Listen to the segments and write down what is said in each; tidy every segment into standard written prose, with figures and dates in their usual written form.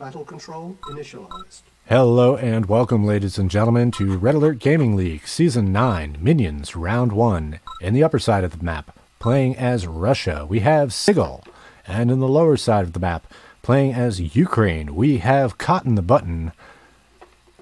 Battle control initialized. Hello and welcome, ladies and gentlemen, to Red Alert Gaming League Season 9 Minions Round 1. In the upper side of the map, playing as Russia, we have Sigil. And in the lower side of the map, playing as Ukraine, we have CottonTheButton,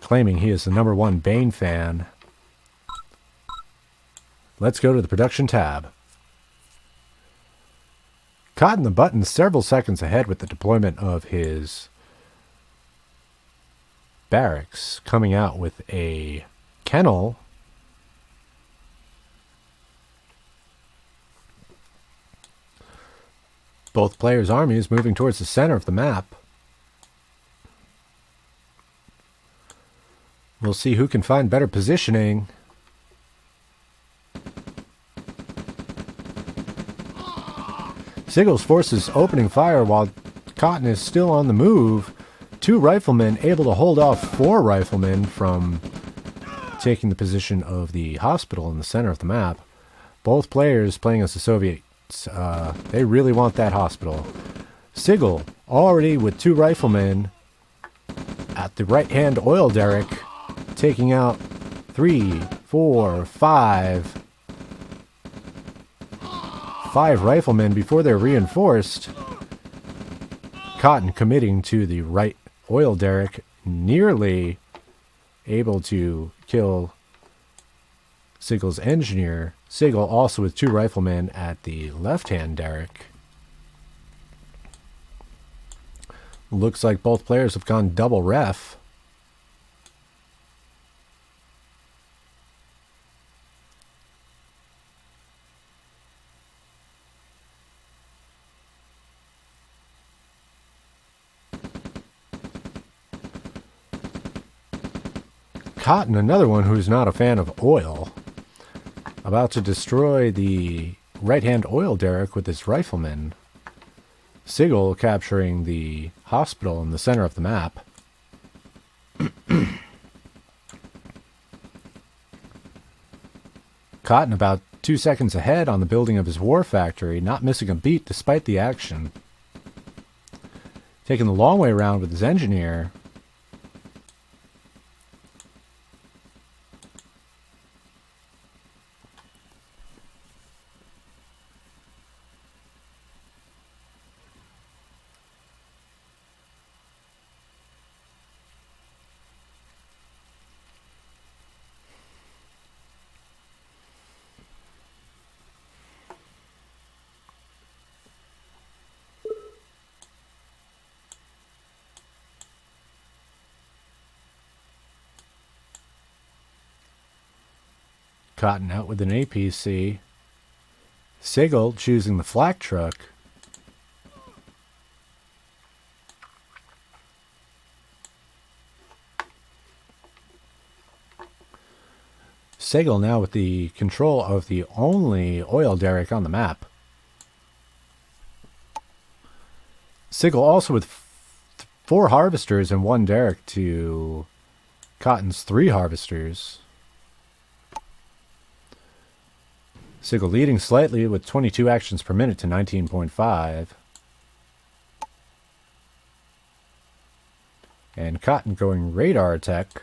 claiming he is the #1 Bane fan. Let's go to the production tab. CottonTheButton several seconds ahead with the deployment of his barracks, coming out with a kennel. Both players' armies moving towards the center of the map. We'll see who can find better positioning. Sigil's forces opening fire while Cotton is still on the move. 2 riflemen able to hold off 4 riflemen from taking the position of the hospital in the center of the map. Both players playing as the Soviets. They really want that hospital. Sigil already with 2 riflemen at the right-hand oil derrick, taking out 3, 4, 5 riflemen before they're reinforced. Cotton committing to the right oil derrick, nearly able to kill Sigil's engineer. Sigil also with 2 riflemen at the left-hand derrick. Looks like both players have gone double ref. Cotton, another one who's not a fan of oil, about to destroy the right-hand oil derrick with his riflemen. Sigil capturing the hospital in the center of the map. Cotton about 2 seconds ahead on the building of his war factory, not missing a beat despite the action. Taking the long way around with his engineer. Cotton out with an APC. Sigil choosing the flak truck. Sigil now with the control of the only oil derrick on the map. Sigil also with 4 harvesters and 1 derrick to Cotton's 3 harvesters. Sigil leading slightly with 22 actions per minute to 19.5. And Cotton going radar attack.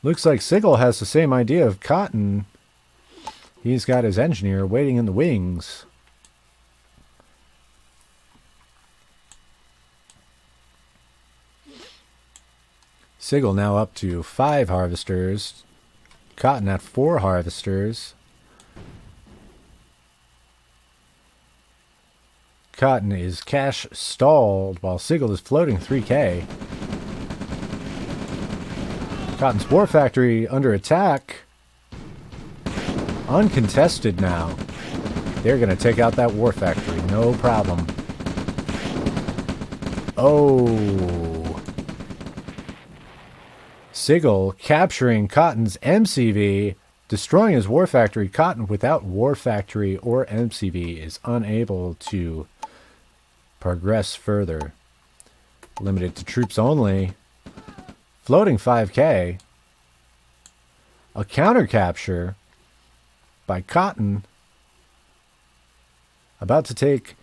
Looks like Sigil has the same idea of Cotton. He's got his engineer waiting in the wings. Sigil now up to 5 harvesters. Cotton at 4 harvesters. Cotton is cash stalled while Sigil is floating 3K. Cotton's war factory under attack. Uncontested now. They're going to take out that war factory, no problem. Oh. Sigil capturing Cotton's MCV, destroying his war factory. Cotton without war factory or MCV is unable to progress further. Limited to troops only. Floating 5K. A counter capture. by Cotton. About to take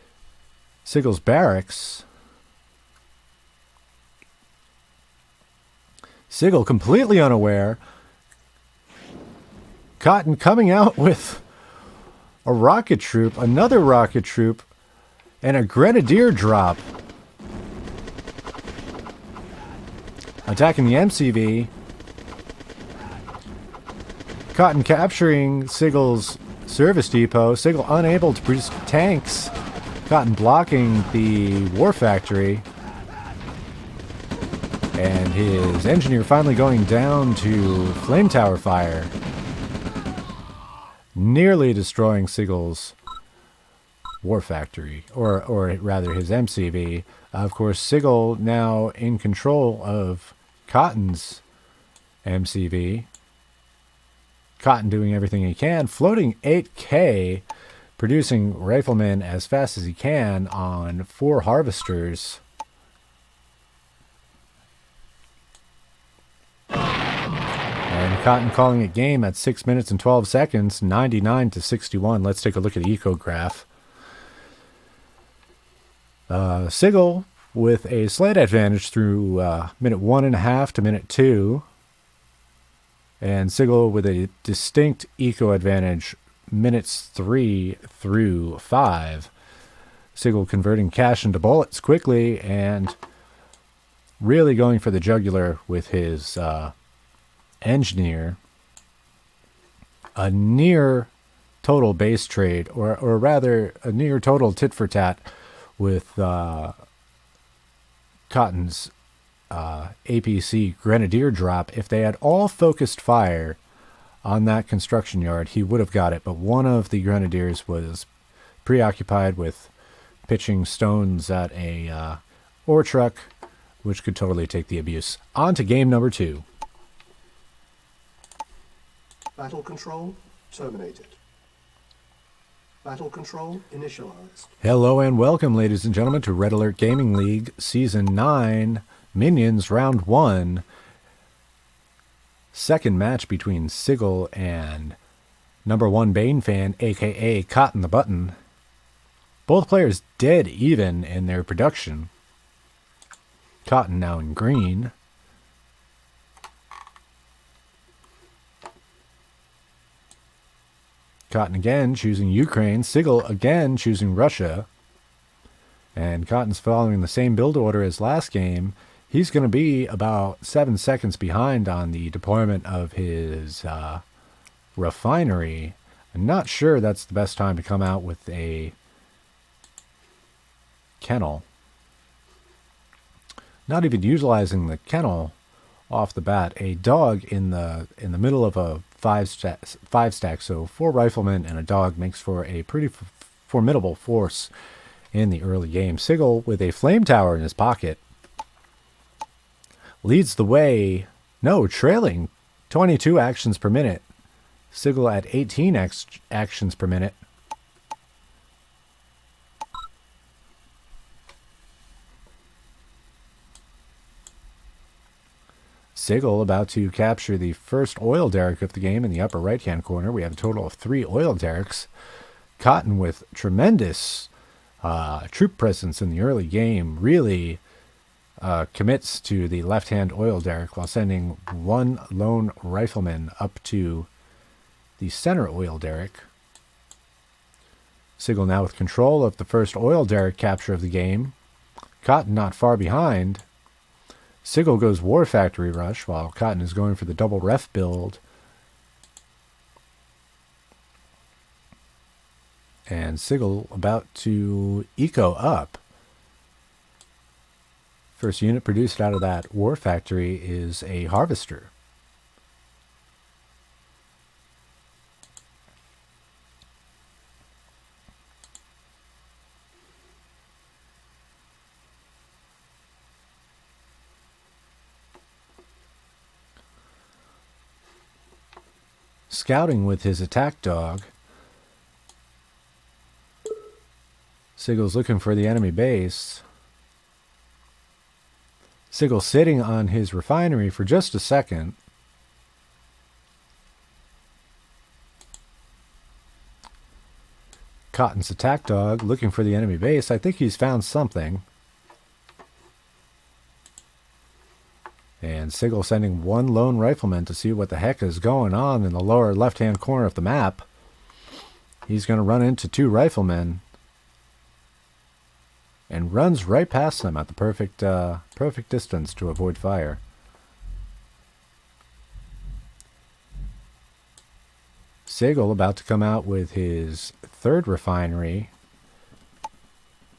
Sigil's barracks. Sigil completely unaware. Cotton coming out with a rocket troop, another rocket troop, and a grenadier drop. Attacking the MCV. Cotton capturing Sigil's service depot. Sigil unable to produce tanks. Cotton blocking the war factory. And his engineer finally going down to flame tower fire. Nearly destroying Sigil's war factory. Or rather his MCV. Of course, Sigil now in control of Cotton's MCV. Cotton doing everything he can. Floating 8K. Producing riflemen as fast as he can on 4 harvesters. And Cotton calling it game at 6 minutes and 12 seconds. 99 to 61. Let's take a look at the eco graph. Sigil with a slight advantage through minute 1.5 to minute 2. And Sigil with a distinct eco advantage minutes 3 through 5. Sigil converting cash into bullets quickly and really going for the jugular with his engineer. A near total base trade, or rather a near total tit for tat with Cotton's APC Grenadier drop. If they had all focused fire on that construction yard, he would have got it, but one of the Grenadiers was preoccupied with pitching stones at a ore truck, which could totally take the abuse. On to game number 2. Battle control terminated. Battle control initialized. Hello and welcome, ladies and gentlemen, to Red Alert Gaming League Season 9, Minions Round 1. Second match between Sigil and number 1 Bane fan, aka CottonTheButton. Both players dead even in their production. Cotton now in green. Cotton again choosing Ukraine. Sigil again choosing Russia. And Cotton's following the same build order as last game. He's going to be about 7 seconds behind on the deployment of his refinery. I'm not sure that's the best time to come out with a kennel. Not even utilizing the kennel off the bat. A dog in the middle of a five stack. So 4 riflemen and a dog makes for a pretty formidable force in the early game. Sigil with a flame tower in his pocket leads the way. No, trailing 22 actions per minute. Sigil at 18 actions per minute. Sigil about to capture the first oil derrick of the game in the upper right-hand corner. We have a total of 3 oil derricks. Cotton with tremendous troop presence in the early game really commits to the left-hand oil derrick while sending 1 lone rifleman up to the center oil derrick. Sigil now with control of the first oil derrick capture of the game. Cotton not far behind. Sigil goes War Factory Rush while Cotton is going for the double ref build. And Sigil about to eco up. First unit produced out of that War Factory is a harvester. Scouting with his attack dog. Sigil's looking for the enemy base. Sigil sitting on his refinery for just a second. Cotton's attack dog looking for the enemy base. I think he's found something. And Sigil sending one lone rifleman to see what the heck is going on in the lower left-hand corner of the map. He's going to run into two riflemen. And runs right past them at the perfect distance to avoid fire. Sigil about to come out with his third refinery.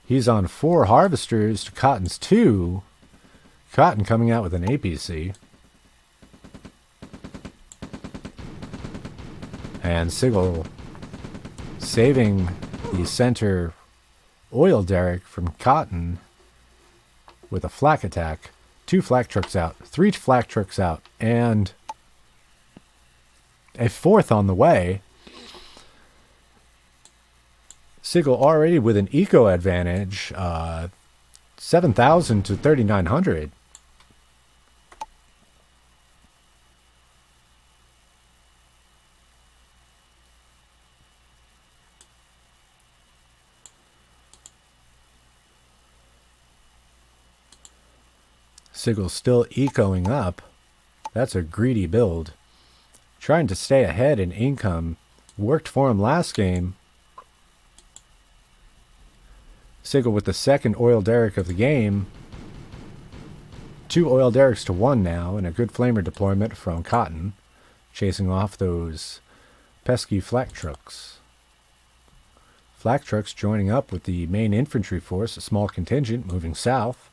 He's on 4 harvesters to Cotton's 2. Cotton coming out with an APC. And Sigil saving the center oil derrick from Cotton with a flak attack. 2 flak trucks out, 3 flak trucks out, and a 4th on the way. Sigil already with an eco advantage, 7,000 to 3,900. Sigil still ecoing up. That's a greedy build. Trying to stay ahead in income. Worked for him last game. Sigil with the second oil derrick of the game. 2 oil derricks to 1 now, and a good flamer deployment from Cotton. Chasing off those pesky flak trucks. Flak trucks joining up with the main infantry force, a small contingent moving south.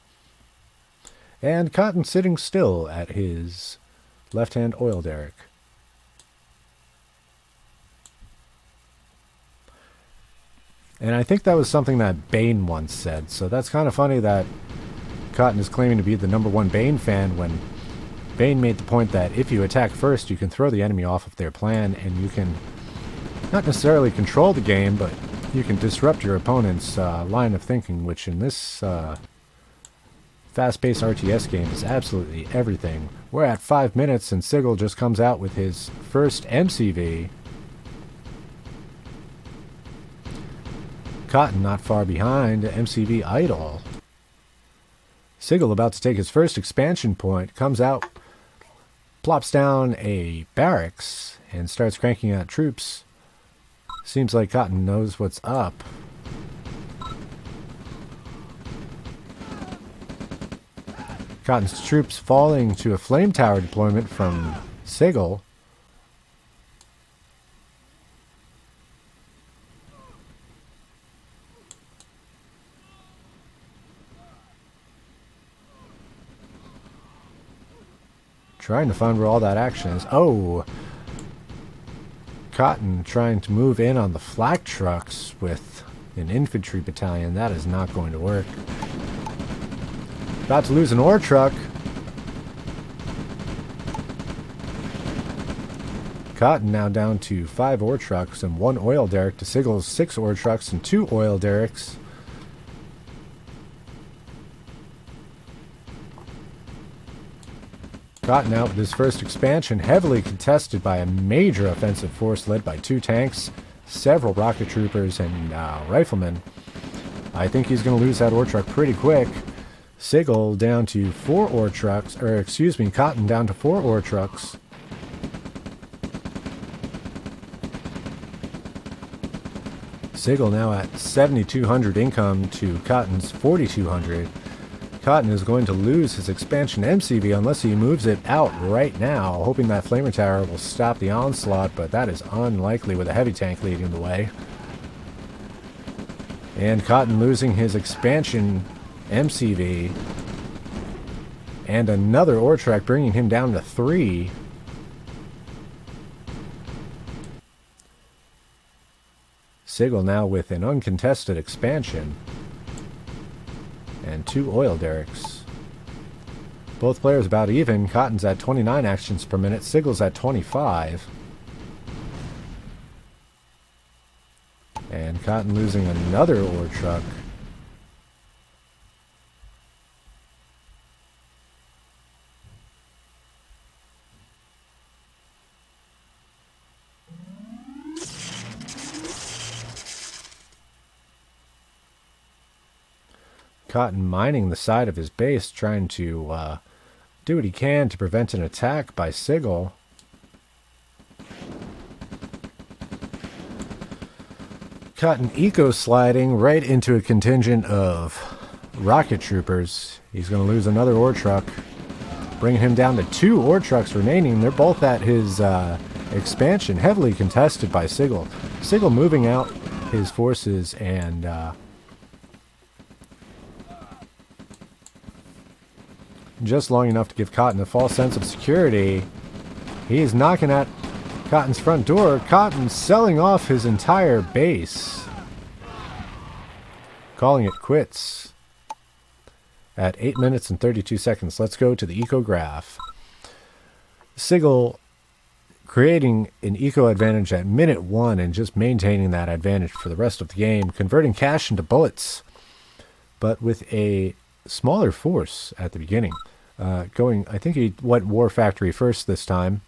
And Cotton sitting still at his left-hand oil derrick. And I think that was something that Bane once said, so that's kind of funny that Cotton is claiming to be the #1 Bane fan when Bane made the point that if you attack first, you can throw the enemy off of their plan, and you can not necessarily control the game, but you can disrupt your opponent's line of thinking, which in this fast-paced RTS game is absolutely everything. We're at 5 minutes, and Sigil just comes out with his first MCV. Cotton not far behind, MCV idle. Sigil about to take his first expansion point, comes out, plops down a barracks, and starts cranking out troops. Seems like Cotton knows what's up. Cotton's troops falling to a flame tower deployment from Sigil. Trying to find where all that action is. Oh! Cotton trying to move in on the flak trucks with an infantry battalion. That is not going to work. About to lose an ore truck. Cotton now down to 5 ore trucks and 1 oil derrick to Sigil's 6 ore trucks and 2 oil derricks. Cotton out with his first expansion, heavily contested by a major offensive force led by 2 tanks, several rocket troopers, and riflemen. I think he's going to lose that ore truck pretty quick. Sigil down to 4 ore trucks, or excuse me, Cotton down to 4 ore trucks. Sigil now at 7,200 income to Cotton's 4,200. Cotton is going to lose his expansion MCV unless he moves it out right now, hoping that Flamer Tower will stop the onslaught, but that is unlikely with a heavy tank leading the way. And Cotton losing his expansion MCV. And another ore track bringing him down to 3. Sigil now with an uncontested expansion. And 2 oil derricks. Both players about even. Cotton's at 29 actions per minute. Sigil's at 25. And Cotton losing another ore truck. Cotton mining the side of his base, trying to do what he can to prevent an attack by Sigil. Cotton eco-sliding right into a contingent of rocket troopers. He's going to lose another ore truck, bringing him down to 2 ore trucks remaining. They're both at his expansion, heavily contested by Sigil. Sigil moving out his forces and just long enough to give Cotton a false sense of security. He's knocking at Cotton's front door. Cotton selling off his entire base, calling it quits at 8 minutes and 32 seconds. Let's go to the eco graph. Sigil creating an eco advantage at minute 1 and just maintaining that advantage for the rest of the game, converting cash into bullets, but with a smaller force at the beginning. I think he went War Factory first this time,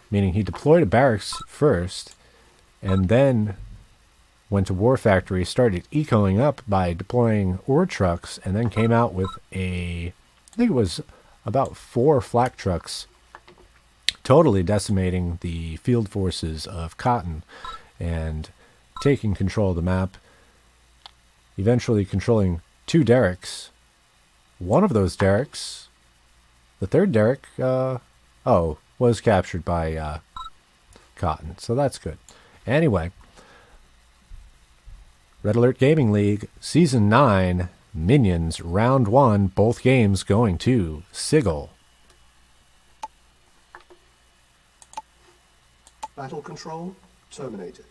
meaning he deployed a barracks first, and then went to War Factory, started ecoing up by deploying ore trucks, and then came out with I think it was about 4 flak trucks, totally decimating the field forces of Cotton and taking control of the map, eventually controlling 2 derricks. One of those derricks, the third derrick, was captured by Cotton, so that's good. Anyway, Red Alert Gaming League Season 9 Minions Round 1, both games going to Sigil. Battle control terminated.